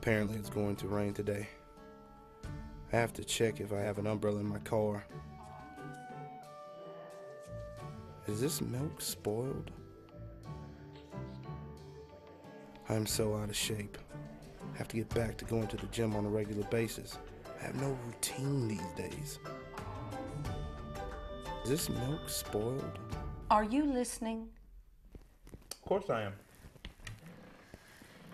Apparently it's going to rain today. I have to check if I have an umbrella in my car. Is this milk spoiled? I'm so out of shape. I have to get back to going to the gym on a regular basis. I have no routine these days. Is this milk spoiled? Are you listening? Of course I am.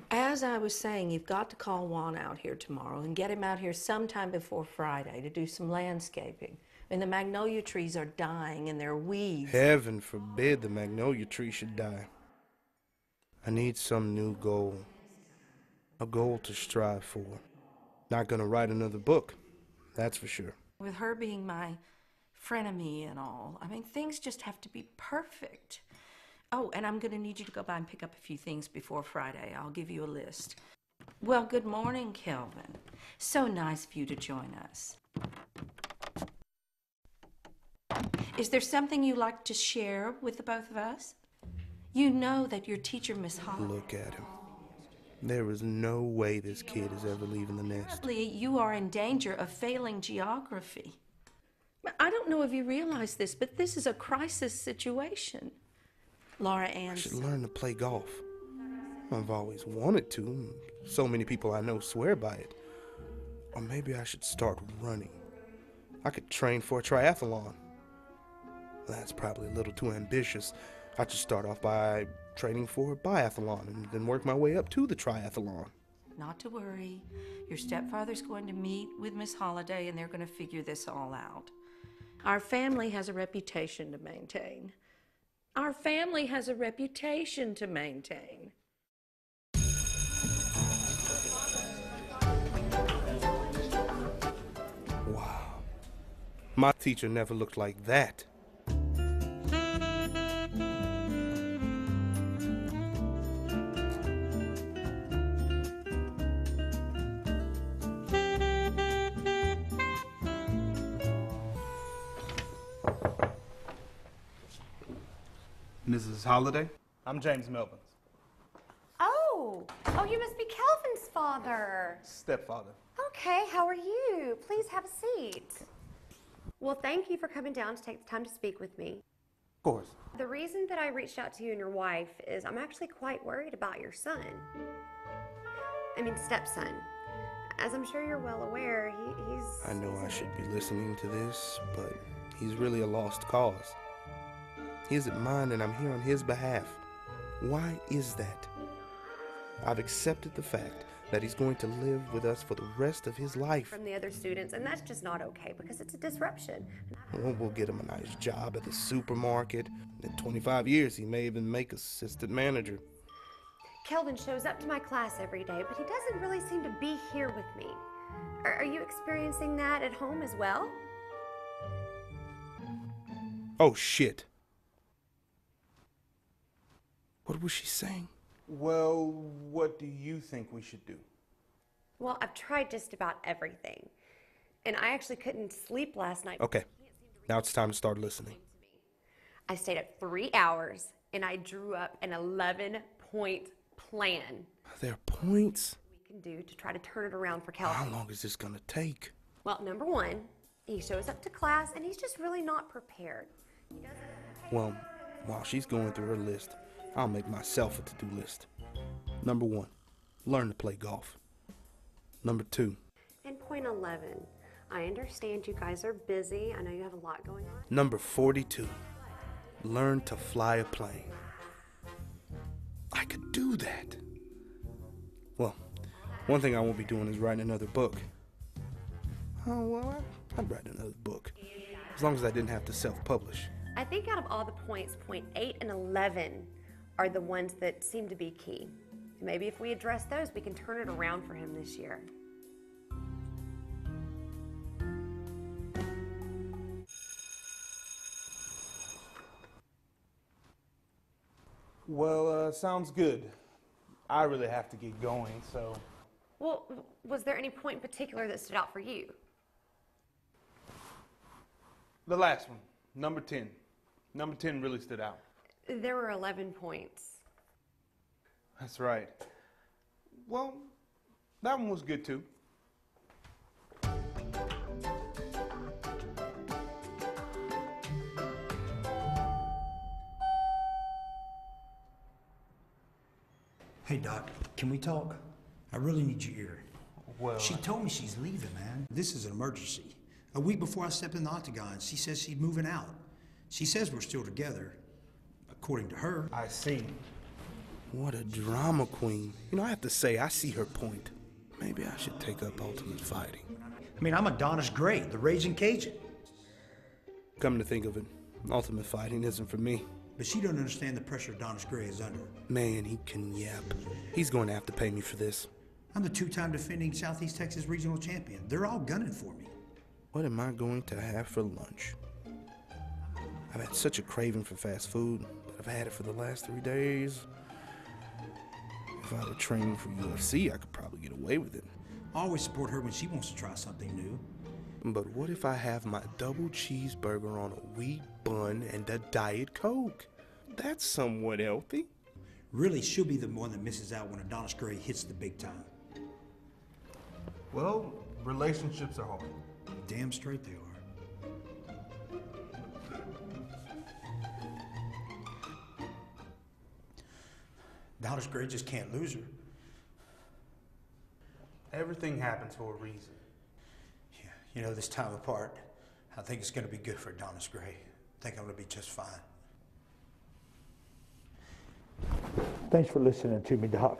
As I was saying, you've got to call Juan out here tomorrow and get him out here sometime before Friday to do some landscaping. I mean, the magnolia trees are dying and they're weeds. Heaven forbid the magnolia tree should die. I need some new goal. A goal to strive for. Not gonna write another book, that's for sure. With her being my frenemy and all, I mean, things just have to be perfect. Oh, and I'm gonna need you to go by and pick up a few things before Friday. I'll give you a list. Well, good morning, Kelvin. So nice of you to join us. Is there something you'd like to share with the both of us? You know that your teacher, Miss Holland... Look at him. There is no way this kid is ever leaving the nest. You are in danger of failing geography. I don't know if you realize this, but this is a crisis situation. Laura Ann... I should learn to play golf. I've always wanted to, and so many people I know swear by it. Or maybe I should start running. I could train for a triathlon. That's probably a little too ambitious. I should start off by training for a biathlon and then work my way up to the triathlon. Not to worry. Your stepfather's going to meet with Miss Holliday and they're going to figure this all out. Our family has a reputation to maintain. Our family has a reputation to maintain. Wow. My teacher never looked like that. Mrs. Holliday? I'm James Melvins. Oh, you must be Kelvin's father. Stepfather. Okay, how are you? Please have a seat. Well, thank you for coming down to take the time to speak with me. Of course. The reason that I reached out to you and your wife is I'm actually quite worried about your son. I mean, stepson. As I'm sure you're well aware, he's... I know I should be listening to this, but he's really a lost cause. He isn't mine and I'm here on his behalf. Why is that? I've accepted the fact that he's going to live with us for the rest of his life. From the other students, and that's just not okay because it's a disruption. We'll get him a nice job at the supermarket. In 25 years, he may even make assistant manager. Kelvin shows up to my class every day, but he doesn't really seem to be here with me. Are you experiencing that at home as well? Oh, shit. What was she saying? Well, what do you think we should do? Well, I've tried just about everything. And I actually couldn't sleep last night. Okay, now it's time to start listening. I stayed up 3 hours and I drew up an 11-point plan. There are points? We can do to try to turn it around for Kelvin. How long is this gonna take? Well, number one, he shows up to class and he's just really not prepared. Well, while she's going through her list, I'll make myself a to-do list. Number 1, learn to play golf. Number 2. And point 11, I understand you guys are busy. I know you have a lot going on. Number 42, learn to fly a plane. I could do that. Well, one thing I won't be doing is writing another book. Oh, well, I'd write another book. As long as I didn't have to self-publish. I think out of all the points, point 8 and 11 are the ones that seem to be key. Maybe if we address those, we can turn it around for him this year. Well, sounds good. I really have to get going, so... Well, was there any point in particular that stood out for you? The last one, number 10. Number 10 really stood out. There were 11 points. That's right. Well, That one was good too. Hey, Doc, can we talk? I really need your ear. Well, She told me she's leaving, man. This is an emergency. A week before I stepped in the octagon, she says she's moving out. She says we're still together, according to her. I see. What a drama queen. You know, I have to say, I see her point. Maybe I should take up Ultimate Fighting. I mean, I'm Adonis Gray, the Raging Cajun. Come to think of it, Ultimate Fighting isn't for me. But she don't understand the pressure Adonis Gray is under. Man, he can yap. He's going to have to pay me for this. I'm the two-time defending Southeast Texas regional champion. They're all gunning for me. What am I going to have for lunch? I've had such a craving for fast food, but I've had it for the last 3 days. If I were training for UFC, I could probably get away with it. I always support her when she wants to try something new. But what if I have my double cheeseburger on a wheat bun and a Diet Coke? That's somewhat healthy. Really, she'll be the one that misses out when Adonis Gray hits the big time. Well, relationships are hard. Damn straight they are. Adonis Gray just can't lose her. Everything happens for a reason. Yeah, you know, this time apart, I think it's going to be good for Adonis Gray. I think I'm going to be just fine. Thanks for listening to me, Doc.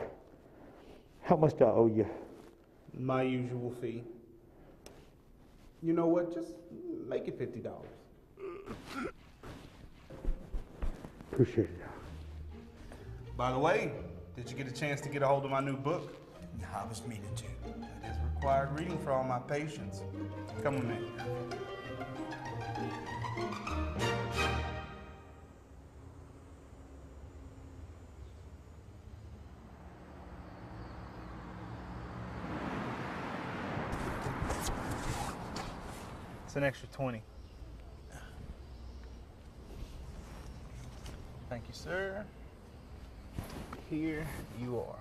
How much do I owe you? My usual fee. You know what? Just make it $50. Appreciate it, Doc. By the way, did you get a chance to get a hold of my new book? No, I was meaning to. It is required reading for all my patients. Come with me. It's an extra 20. Thank you, sir. Here you are.